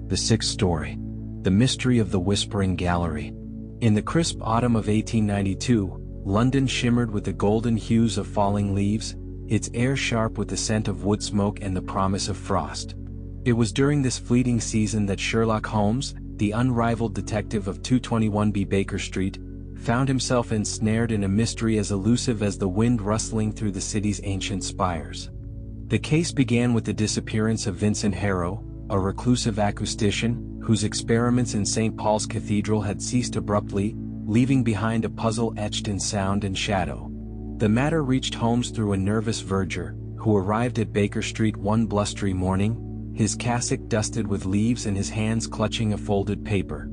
The sixth story. The Mystery of the Whispering Gallery. In the crisp autumn of 1892, London shimmered with the golden hues of falling leaves, its air sharp with the scent of wood smoke and the promise of frost. It was during this fleeting season that Sherlock Holmes, the unrivaled detective of 221B Baker Street, found himself ensnared in a mystery as elusive as the wind rustling through the city's ancient spires. The case began with the disappearance of Vincent Harrow, a reclusive acoustician, whose experiments in St. Paul's Cathedral had ceased abruptly, leaving behind a puzzle etched in sound and shadow. The matter reached Holmes through a nervous verger, who arrived at Baker Street one blustery morning, his cassock dusted with leaves and his hands clutching a folded paper.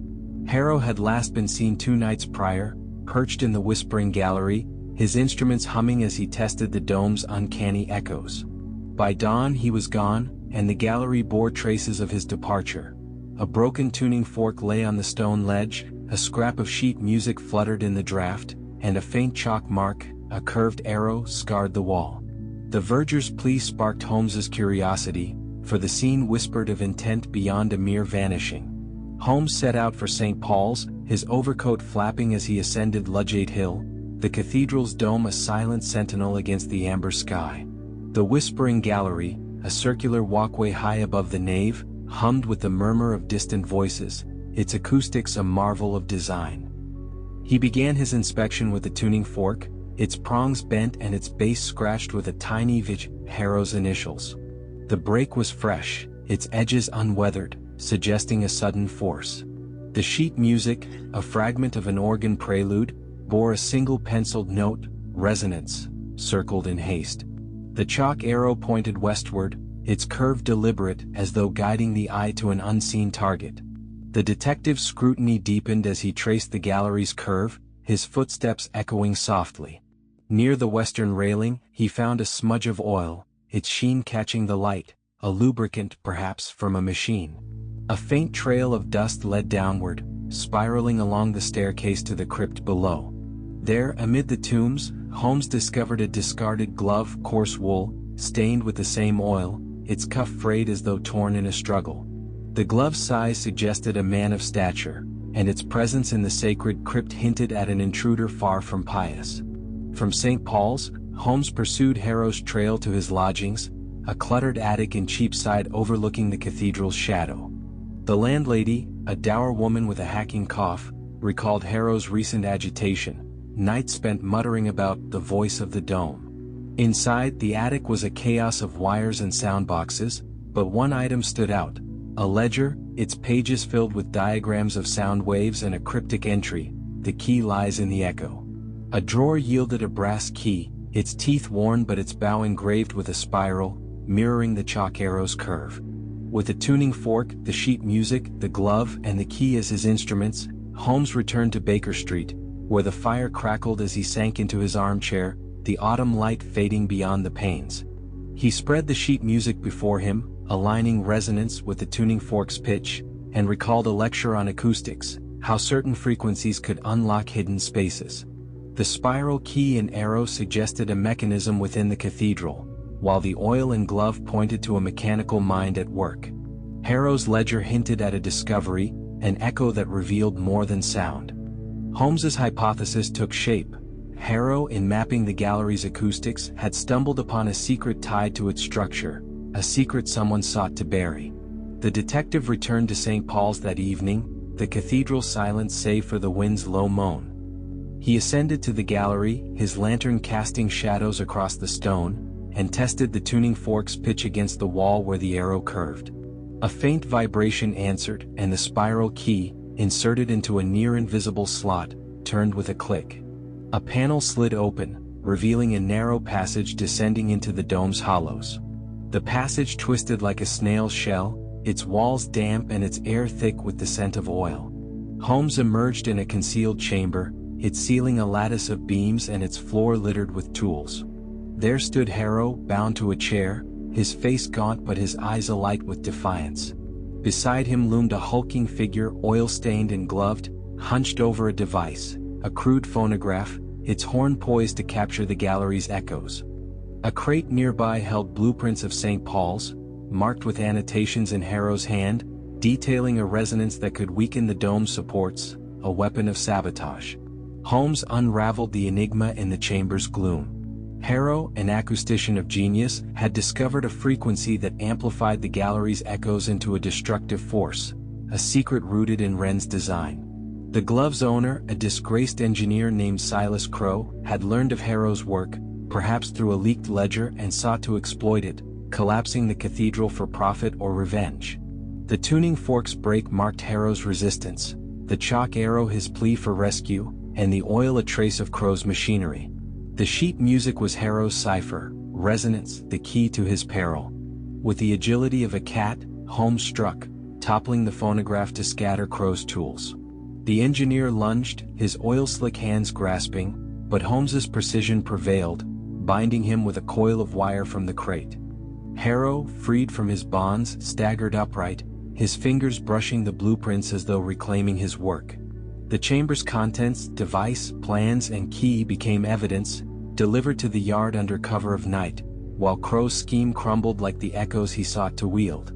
Harrow had last been seen 2 nights prior, perched in the Whispering Gallery, his instruments humming as he tested the dome's uncanny echoes. By dawn he was gone, and the gallery bore traces of his departure. A broken tuning fork lay on the stone ledge, a scrap of sheet music fluttered in the draught, and a faint chalk mark, a curved arrow, scarred the wall. The verger's plea sparked Holmes's curiosity, for the scene whispered of intent beyond a mere vanishing. Holmes set out for St. Paul's, his overcoat flapping as he ascended Ludgate Hill, the cathedral's dome a silent sentinel against the amber sky. The Whispering Gallery, a circular walkway high above the nave, hummed with the murmur of distant voices, its acoustics a marvel of design. He began his inspection with the tuning fork, its prongs bent and its base scratched with a tiny V, Harrow's initials. The break was fresh, its edges unweathered, suggesting a sudden force. The sheet music, a fragment of an organ prelude, bore a single penciled note, resonance, circled in haste. The chalk arrow pointed westward, its curve deliberate as though guiding the eye to an unseen target. The detective's scrutiny deepened as he traced the gallery's curve, his footsteps echoing softly. Near the western railing, he found a smudge of oil, its sheen catching the light, a lubricant perhaps from a machine. A faint trail of dust led downward, spiraling along the staircase to the crypt below. There, amid the tombs, Holmes discovered a discarded glove, coarse wool, stained with the same oil, its cuff frayed as though torn in a struggle. The glove's size suggested a man of stature, and its presence in the sacred crypt hinted at an intruder far from pious. From St. Paul's, Holmes pursued Harrow's trail to his lodgings, a cluttered attic in Cheapside overlooking the cathedral's shadow. The landlady, a dour woman with a hacking cough, recalled Harrow's recent agitation, nights spent muttering about the voice of the dome. Inside the attic was a chaos of wires and sound boxes, but one item stood out, a ledger, its pages filled with diagrams of sound waves and a cryptic entry, "The key lies in the echo." A drawer yielded a brass key, its teeth worn but its bow engraved with a spiral, mirroring the chalk arrow's curve. With the tuning fork, the sheet music, the glove, and the key as his instruments, Holmes returned to Baker Street, where the fire crackled as he sank into his armchair, the autumn light fading beyond the panes. He spread the sheet music before him, aligning resonance with the tuning fork's pitch, and recalled a lecture on acoustics, how certain frequencies could unlock hidden spaces. The spiral key and arrow suggested a mechanism within the cathedral, while the oil and glove pointed to a mechanical mind at work. Harrow's ledger hinted at a discovery, an echo that revealed more than sound. Holmes's hypothesis took shape. Harrow, in mapping the gallery's acoustics, had stumbled upon a secret tied to its structure, a secret someone sought to bury. The detective returned to St. Paul's that evening, the cathedral silent save for the wind's low moan. He ascended to the gallery, his lantern casting shadows across the stone, and tested the tuning fork's pitch against the wall where the arrow curved. A faint vibration answered, and the spiral key, inserted into a near-invisible slot, turned with a click. A panel slid open, revealing a narrow passage descending into the dome's hollows. The passage twisted like a snail's shell, its walls damp and its air thick with the scent of oil. Holmes emerged in a concealed chamber, its ceiling a lattice of beams and its floor littered with tools. There stood Harrow, bound to a chair, his face gaunt but his eyes alight with defiance. Beside him loomed a hulking figure, oil-stained and gloved, hunched over a device, a crude phonograph, its horn poised to capture the gallery's echoes. A crate nearby held blueprints of St. Paul's, marked with annotations in Harrow's hand, detailing a resonance that could weaken the dome's supports, a weapon of sabotage. Holmes unraveled the enigma in the chamber's gloom. Harrow, an acoustician of genius, had discovered a frequency that amplified the gallery's echoes into a destructive force, a secret rooted in Wren's design. The glove's owner, a disgraced engineer named Silas Crowe, had learned of Harrow's work, perhaps through a leaked ledger, and sought to exploit it, collapsing the cathedral for profit or revenge. The tuning fork's break marked Harrow's resistance, the chalk arrow his plea for rescue, and the oil a trace of Crowe's machinery. The sheet music was Harrow's cipher, resonance, the key to his peril. With the agility of a cat, Holmes struck, toppling the phonograph to scatter Crowe's tools. The engineer lunged, his oil-slick hands grasping, but Holmes's precision prevailed, binding him with a coil of wire from the crate. Harrow, freed from his bonds, staggered upright, his fingers brushing the blueprints as though reclaiming his work. The chamber's contents, device, plans and key became evidence, delivered to the yard under cover of night, while Crowe's scheme crumbled like the echoes he sought to wield.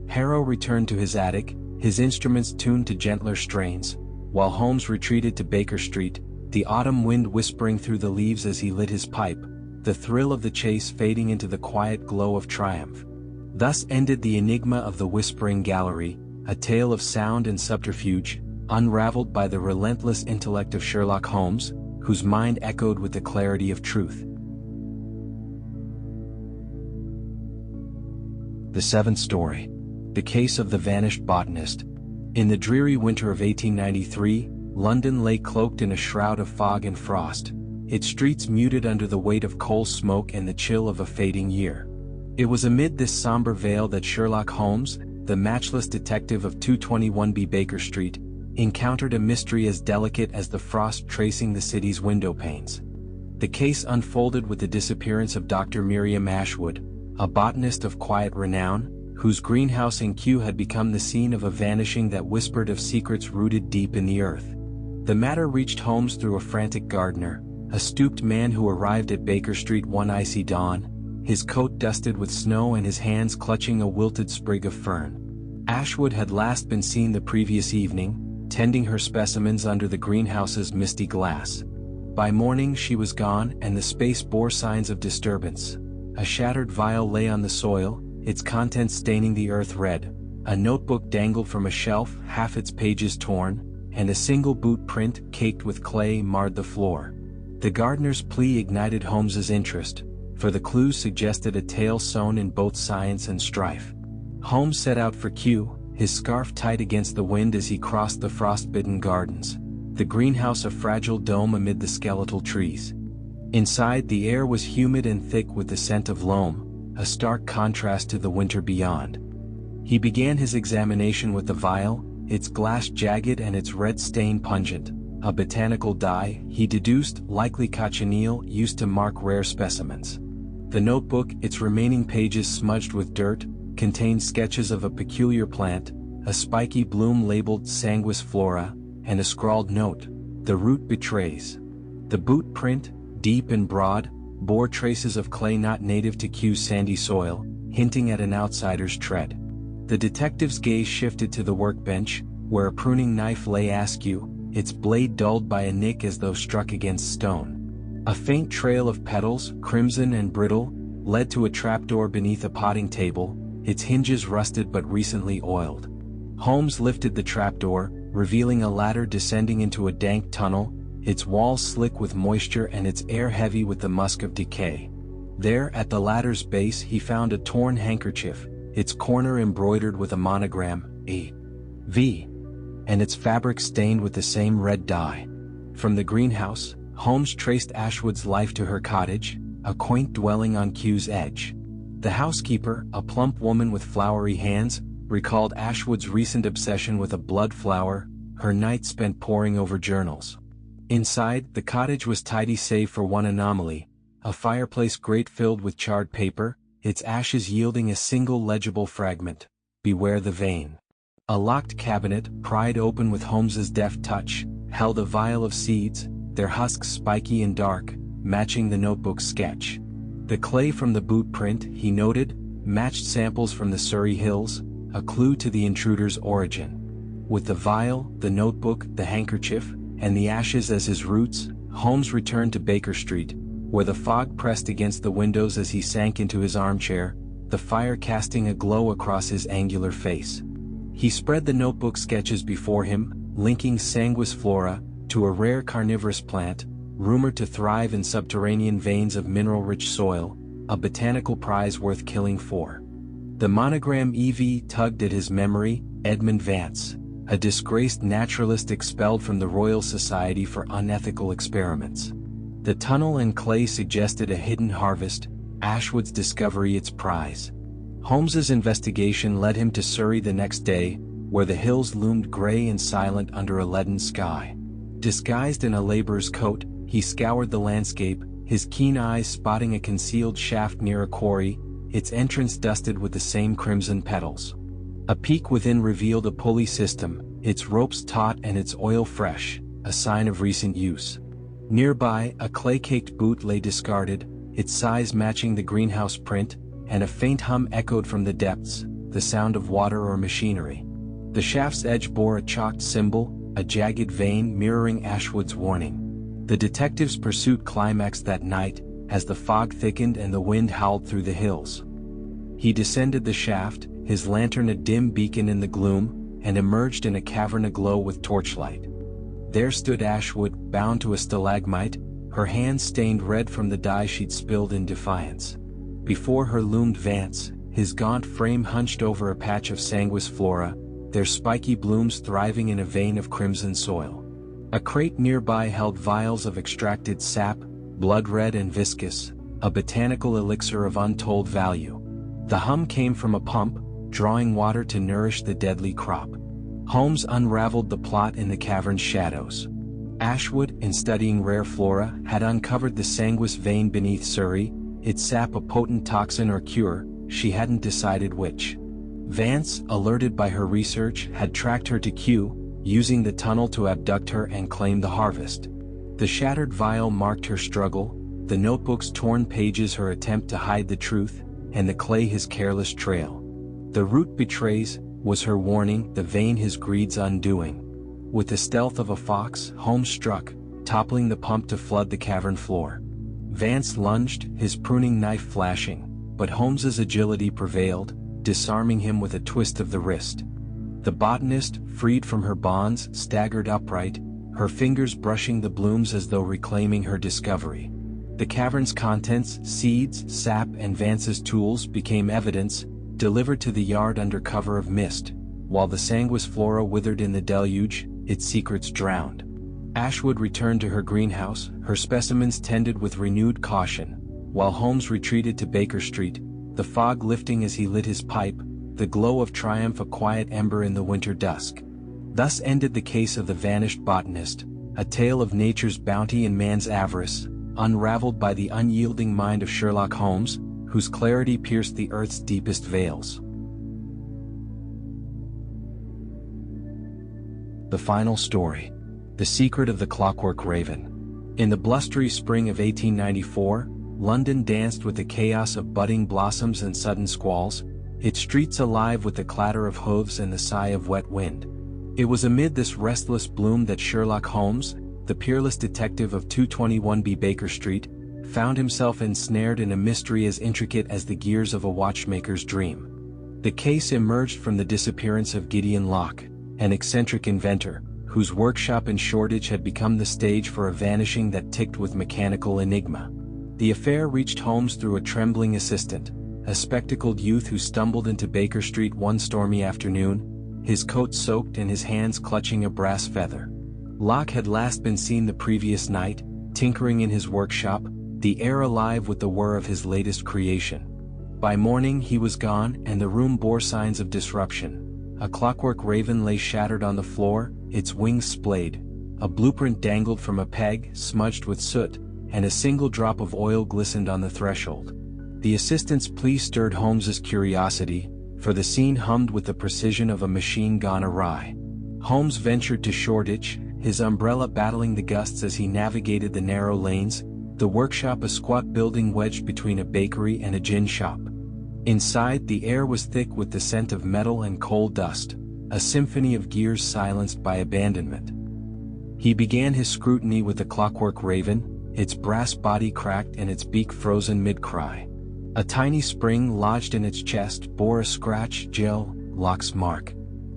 Harrow returned to his attic, his instruments tuned to gentler strains, while Holmes retreated to Baker Street, the autumn wind whispering through the leaves as he lit his pipe, the thrill of the chase fading into the quiet glow of triumph. Thus ended the enigma of the Whispering Gallery, a tale of sound and subterfuge, unraveled by the relentless intellect of Sherlock Holmes, whose mind echoed with the clarity of truth. The seventh story. The Case of the Vanished Botanist. In the dreary winter of 1893, London lay cloaked in a shroud of fog and frost, its streets muted under the weight of coal smoke and the chill of a fading year. It was amid this somber veil that Sherlock Holmes, the matchless detective of 221B Baker Street, encountered a mystery as delicate as the frost tracing the city's window panes. The case unfolded with the disappearance of Dr. Miriam Ashwood, a botanist of quiet renown, whose greenhouse in Kew had become the scene of a vanishing that whispered of secrets rooted deep in the earth. The matter reached Holmes through a frantic gardener, a stooped man who arrived at Baker Street one icy dawn, his coat dusted with snow and his hands clutching a wilted sprig of fern. Ashwood had last been seen the previous evening, tending her specimens under the greenhouse's misty glass. By morning she was gone and the space bore signs of disturbance. A shattered vial lay on the soil, its contents staining the earth red. A notebook dangled from a shelf, half its pages torn, and a single boot print, caked with clay, marred the floor. The gardener's plea ignited Holmes's interest, for the clues suggested a tale sewn in both science and strife. Holmes set out for Kew, his scarf tight against the wind as he crossed the frost-bitten gardens, the greenhouse a fragile dome amid the skeletal trees. Inside, the air was humid and thick with the scent of loam, a stark contrast to the winter beyond. He began his examination with the vial, its glass jagged and its red stain pungent, a botanical dye, he deduced, likely cochineal, used to mark rare specimens. The notebook, its remaining pages smudged with dirt, contained sketches of a peculiar plant, a spiky bloom labeled Sanguis flora, and a scrawled note, "The root betrays." The boot print, deep and broad, bore traces of clay not native to Kew's sandy soil, hinting at an outsider's tread. The detective's gaze shifted to the workbench, where a pruning knife lay askew, its blade dulled by a nick as though struck against stone. A faint trail of petals, crimson and brittle, led to a trapdoor beneath a potting table, its hinges rusted but recently oiled. Holmes lifted the trapdoor, revealing a ladder descending into a dank tunnel, its walls slick with moisture and its air heavy with the musk of decay. There, at the ladder's base, he found a torn handkerchief, its corner embroidered with a monogram, A. V, and its fabric stained with the same red dye. From the greenhouse, Holmes traced Ashwood's life to her cottage, a quaint dwelling on Kew's edge. The housekeeper, a plump woman with floury hands, recalled Ashwood's recent obsession with a blood flower, her nights spent poring over journals. Inside, the cottage was tidy save for one anomaly, a fireplace grate filled with charred paper, its ashes yielding a single legible fragment: "Beware the vein." A locked cabinet, pried open with Holmes's deft touch, held a vial of seeds, their husks spiky and dark, matching the notebook's sketch. The clay from the boot print, he noted, matched samples from the Surrey hills, a clue to the intruder's origin. With the vial, the notebook, the handkerchief, and the ashes as his roots, Holmes returned to Baker Street, where the fog pressed against the windows as he sank into his armchair, the fire casting a glow across his angular face. He spread the notebook sketches before him, linking Sanguis flora to a rare carnivorous plant, rumored to thrive in subterranean veins of mineral-rich soil, a botanical prize worth killing for. The monogram EV tugged at his memory: Edmund Vance, a disgraced naturalist expelled from the Royal Society for unethical experiments. The tunnel and clay suggested a hidden harvest, Ashwood's discovery its prize. Holmes's investigation led him to Surrey the next day, where the hills loomed grey and silent under a leaden sky. Disguised in a laborer's coat, he scoured the landscape, his keen eyes spotting a concealed shaft near a quarry, its entrance dusted with the same crimson petals. A peak within revealed a pulley system, its ropes taut and its oil fresh, a sign of recent use. Nearby, a clay-caked boot lay discarded, its size matching the greenhouse print, and a faint hum echoed from the depths, the sound of water or machinery. The shaft's edge bore a chalked symbol, a jagged vein mirroring Ashwood's warning. The detective's pursuit climaxed that night, as the fog thickened and the wind howled through the hills. He descended the shaft, his lantern a dim beacon in the gloom, and emerged in a cavern aglow with torchlight. There stood Ashwood, bound to a stalagmite, her hands stained red from the dye she'd spilled in defiance. Before her loomed Vance, his gaunt frame hunched over a patch of Sanguis flora, their spiky blooms thriving in a vein of crimson soil. A crate nearby held vials of extracted sap, blood-red and viscous, a botanical elixir of untold value. The hum came from a pump, drawing water to nourish the deadly crop. Holmes unraveled the plot in the cavern's shadows. Ashwood, in studying rare flora, had uncovered the Sanguis vein beneath Surrey, its sap a potent toxin or cure, she hadn't decided which. Vance, alerted by her research, had tracked her to Kew, using the tunnel to abduct her and claim the harvest. The shattered vial marked her struggle, the notebook's torn pages her attempt to hide the truth, and the clay his careless trail. "The root betrays," was her warning, the vein his greed's undoing. With the stealth of a fox, Holmes struck, toppling the pump to flood the cavern floor. Vance lunged, his pruning knife flashing, but Holmes's agility prevailed, disarming him with a twist of the wrist. The botanist, freed from her bonds, staggered upright, her fingers brushing the blooms as though reclaiming her discovery. The cavern's contents, seeds, sap and Vance's tools became evidence, delivered to the yard under cover of mist, while the Sanguis flora withered in the deluge, its secrets drowned. Ashwood returned to her greenhouse, her specimens tended with renewed caution, while Holmes retreated to Baker Street, the fog lifting as he lit his pipe, the glow of triumph a quiet ember in the winter dusk. Thus ended the case of the vanished botanist, a tale of nature's bounty and man's avarice, unraveled by the unyielding mind of Sherlock Holmes, whose clarity pierced the earth's deepest veils. The final story. The Secret of the Clockwork Raven. In the blustery spring of 1894, London danced with the chaos of budding blossoms and sudden squalls, its streets alive with the clatter of hooves and the sigh of wet wind. It was amid this restless bloom that Sherlock Holmes, the peerless detective of 221B Baker Street, found himself ensnared in a mystery as intricate as the gears of a watchmaker's dream. The case emerged from the disappearance of Gideon Locke, an eccentric inventor, whose workshop in Shoreditch had become the stage for a vanishing that ticked with mechanical enigma. The affair reached Holmes through a trembling assistant, a spectacled youth who stumbled into Baker Street one stormy afternoon, his coat soaked and his hands clutching a brass feather. Locke had last been seen the previous night, tinkering in his workshop, the air alive with the whir of his latest creation. By morning he was gone and the room bore signs of disruption. A clockwork raven lay shattered on the floor, its wings splayed, A blueprint dangled from a peg, smudged with soot, and a single drop of oil glistened on the threshold. The assistant's plea stirred Holmes's curiosity, for the scene hummed with the precision of a machine gone awry. Holmes ventured to Shoreditch, his umbrella battling the gusts as he navigated the narrow lanes, the workshop a squat building wedged between a bakery and a gin shop. Inside, the air was thick with the scent of metal and coal dust, a symphony of gears silenced by abandonment. He began his scrutiny with the clockwork raven, its brass body cracked and its beak frozen mid-cry. A tiny spring lodged in its chest bore a scratch, Jill, Locke's mark.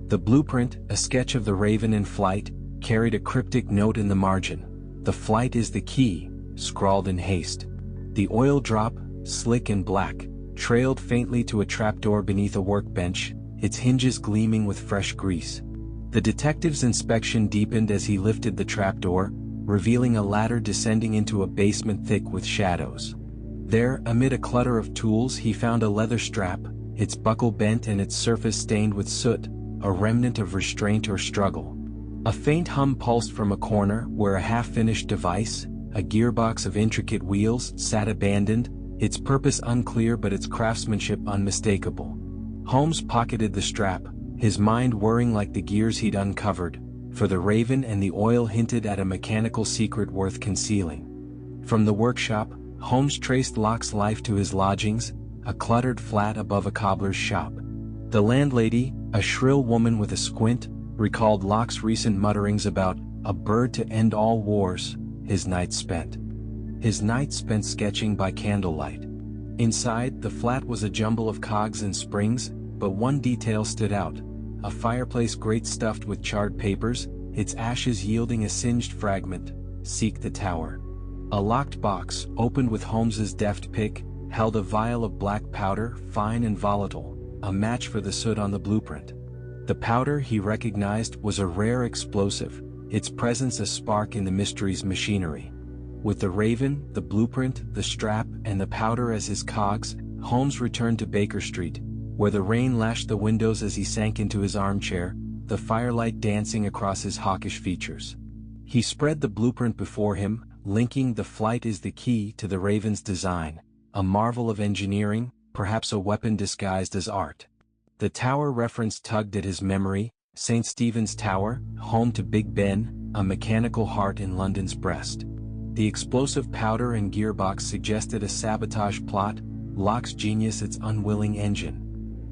The blueprint, a sketch of the raven in flight, carried a cryptic note in the margin. "The flight is the key," scrawled in haste. The oil drop, slick and black, trailed faintly to a trapdoor beneath a workbench, its hinges gleaming with fresh grease. The detective's inspection deepened as he lifted the trapdoor, revealing a ladder descending into a basement thick with shadows. There, amid a clutter of tools, he found a leather strap, its buckle bent and its surface stained with soot, a remnant of restraint or struggle. A faint hum pulsed from a corner where a half-finished device, a gearbox of intricate wheels, sat abandoned, its purpose unclear but its craftsmanship unmistakable. Holmes pocketed the strap, his mind whirring like the gears he'd uncovered, for the raven and the oil hinted at a mechanical secret worth concealing. From the workshop, Holmes traced Locke's life to his lodgings, a cluttered flat above a cobbler's shop. The landlady, a shrill woman with a squint, recalled Locke's recent mutterings about a bird to end all wars. His nights spent sketching by candlelight. Inside, the flat was a jumble of cogs and springs, but one detail stood out: a fireplace grate stuffed with charred papers, its ashes yielding a singed fragment. Seek the tower. A locked box, opened with Holmes's deft pick, held a vial of black powder, fine and volatile, a match for the soot on the blueprint. The powder, he recognized, was a rare explosive, its presence a spark in the mystery's machinery. With the raven, the blueprint, the strap, and the powder as his cogs, Holmes returned to Baker Street, where the rain lashed the windows as he sank into his armchair, the firelight dancing across his hawkish features. He spread the blueprint before him, linking "the flight is the key" to the raven's design, a marvel of engineering, perhaps a weapon disguised as art. The tower reference tugged at his memory, St. Stephen's Tower, home to Big Ben, a mechanical heart in London's breast. The explosive powder and gearbox suggested a sabotage plot, Locke's genius its unwilling engine.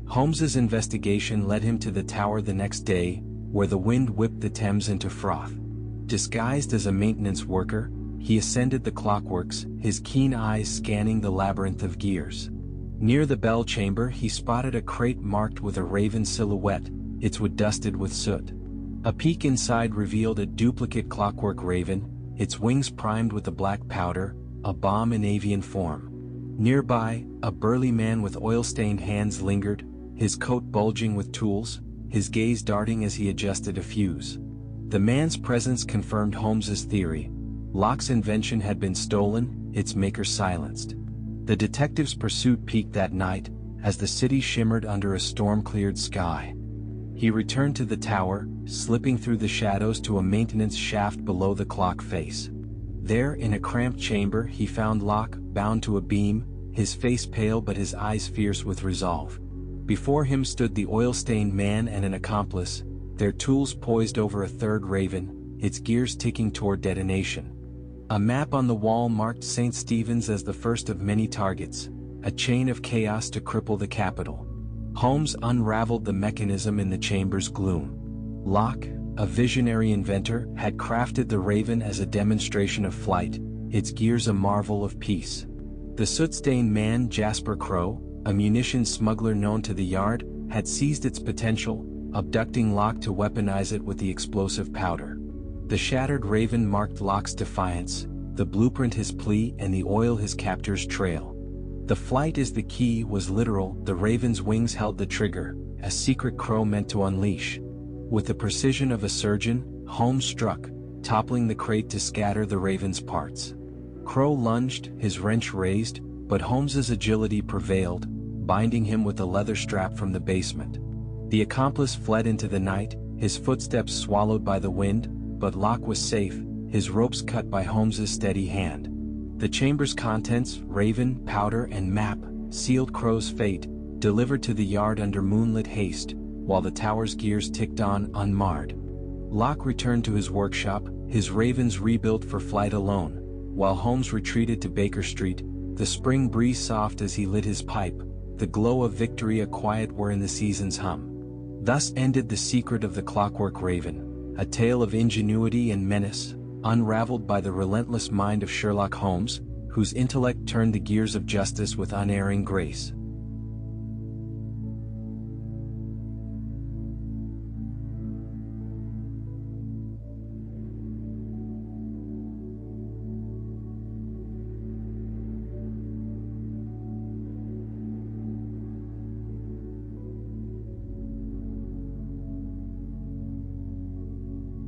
Holmes's investigation led him to the tower the next day, where the wind whipped the Thames into froth. Disguised as a maintenance worker, he ascended the clockworks, his keen eyes scanning the labyrinth of gears. Near the bell chamber he spotted a crate marked with a raven silhouette, its wood dusted with soot. A peek inside revealed a duplicate clockwork raven, its wings primed with the black powder, a bomb in avian form. Nearby, a burly man with oil-stained hands lingered, his coat bulging with tools, his gaze darting as he adjusted a fuse. The man's presence confirmed Holmes's theory. Locke's invention had been stolen, its maker silenced. The detective's pursuit peaked that night, as the city shimmered under a storm-cleared sky. He returned to the tower, slipping through the shadows to a maintenance shaft below the clock face. There, in a cramped chamber, he found Locke, bound to a beam, his face pale but his eyes fierce with resolve. Before him stood the oil-stained man and an accomplice, their tools poised over a third raven, its gears ticking toward detonation. A map on the wall marked St. Stephen's as the first of many targets, a chain of chaos to cripple the capital. Holmes unraveled the mechanism in the chamber's gloom. Locke, a visionary inventor, had crafted the raven as a demonstration of flight, its gears a marvel of peace. The soot-stained man, Jasper Crow, a munitions smuggler known to the Yard, had seized its potential, abducting Locke to weaponize it with the explosive powder. The shattered raven marked Locke's defiance, the blueprint his plea and the oil his captor's trail. The flight is the key was literal, the raven's wings held the trigger, a secret Crow meant to unleash. With the precision of a surgeon, Holmes struck, toppling the crate to scatter the raven's parts. Crow lunged, his wrench raised, but Holmes's agility prevailed, binding him with a leather strap from the basement. The accomplice fled into the night, his footsteps swallowed by the wind, But Locke was safe, his ropes cut by Holmes's steady hand. The chamber's contents, raven, powder and map, sealed Crow's fate, delivered to the yard under moonlit haste, while the tower's gears ticked on unmarred. Locke returned to his workshop, his ravens rebuilt for flight alone, while Holmes retreated to Baker Street, the spring breeze soft as he lit his pipe, the glow of victory a quiet whir in the season's hum. Thus ended The Secret of the Clockwork Raven, a tale of ingenuity and menace, unraveled by the relentless mind of Sherlock Holmes, whose intellect turned the gears of justice with unerring grace.